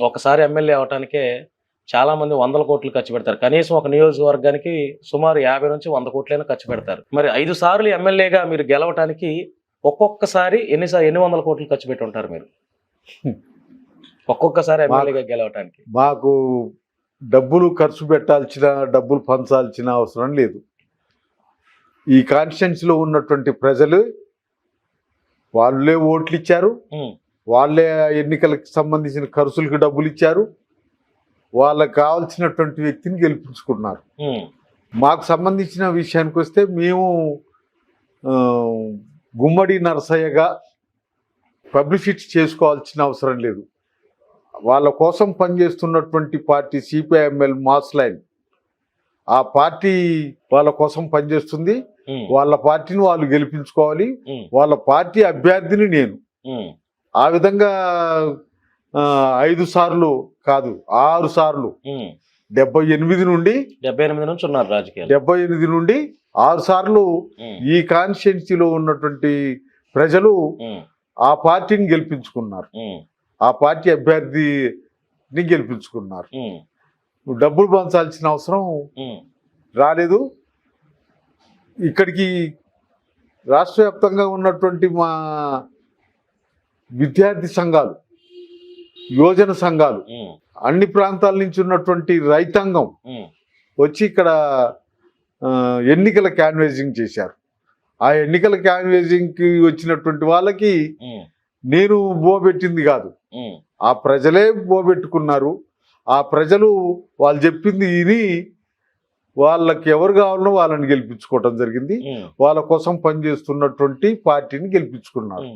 ఒకసారి ఎమ్మెల్యే అవ్వటానికే చాలా మంది వందల కోట్లు ఖర్చు పెడతారు. కనీసం ఒక నియోజకవర్గానికి సుమారు 50 నుంచి 100 కోట్లైనా ఖర్చు పెడతారు. మరి 5 సార్లు ఎమ్మెల్యేగా మీరు గెలవటానికి ఒక్కొక్కసారి ఎన్ని వందల కోట్లు ఖర్చు పెట్టి ఉంటారు మీరు? ఒక్కొక్కసారి ఎమ్మెల్యేగా గెలవటానికి. మాకు డబ్బులు ఖర్చు పెట్టాల్సిన, డబ్బులు పంచాల్సిన అవసరం లేదు. ఈ కాన్స్టిట్యున్సీలో ఉన్నటువంటి ప్రజలు వాళ్ళే ఓట్లు ఇచ్చారు, వాళ్ళే ఎన్నికలకు సంబంధించిన ఖర్చులకు డబ్బులు ఇచ్చారు, వాళ్ళకి కావాల్సినటువంటి వ్యక్తిని గెలిపించుకున్నారు. మాకు సంబంధించిన విషయానికి వస్తే మేము గుమ్మడి నరసయ్యగా పబ్లిసిటీ చేసుకోవాల్సిన అవసరం లేదు. వాళ్ళ కోసం పనిచేస్తున్నటువంటి పార్టీ సిపిఐఎంఎల్ మాస్ లైన్, ఆ పార్టీ వాళ్ళ కోసం పనిచేస్తుంది. వాళ్ళ పార్టీని వాళ్ళు గెలిపించుకోవాలి. వాళ్ళ పార్టీ అభ్యర్థిని నేను ఆ విధంగా 5 సార్లు కాదు 6 సార్లు 78 నుంచి ఉన్నారు రాజకీయాలు. 78 నుండి 6 సార్లు ఈ కాన్స్టిట్యున్సీలో ఉన్నటువంటి ప్రజలు ఆ పార్టీని గెలిపించుకున్నారు, ఆ పార్టీ అభ్యర్థిని గెలిపించుకున్నారు. డబ్బులు పంచాల్సిన అవసరం రాలేదు. ఇక్కడికి రాష్ట్ర వ్యాప్తంగా ఉన్నటువంటి మా విద్యార్థి సంఘాలు, యువజన సంఘాలు, అన్ని ప్రాంతాల నుంచి ఉన్నటువంటి రైతాంగం వచ్చి ఇక్కడ ఎన్నికల క్యాన్వేజింగ్ చేశారు. ఆ ఎన్నికల క్యాన్వేజింగ్కి వచ్చినటువంటి వాళ్ళకి నేను బోబెట్టింది కాదు, ఆ ప్రజలే బోబెట్టుకున్నారు. ఆ ప్రజలు వాళ్ళు చెప్పింది విని వాళ్ళకి ఎవరు కావాలనో వాళ్ళని గెలిపించుకోవటం జరిగింది. వాళ్ళ కోసం పనిచేస్తున్నటువంటి పార్టీని గెలిపించుకున్నారు.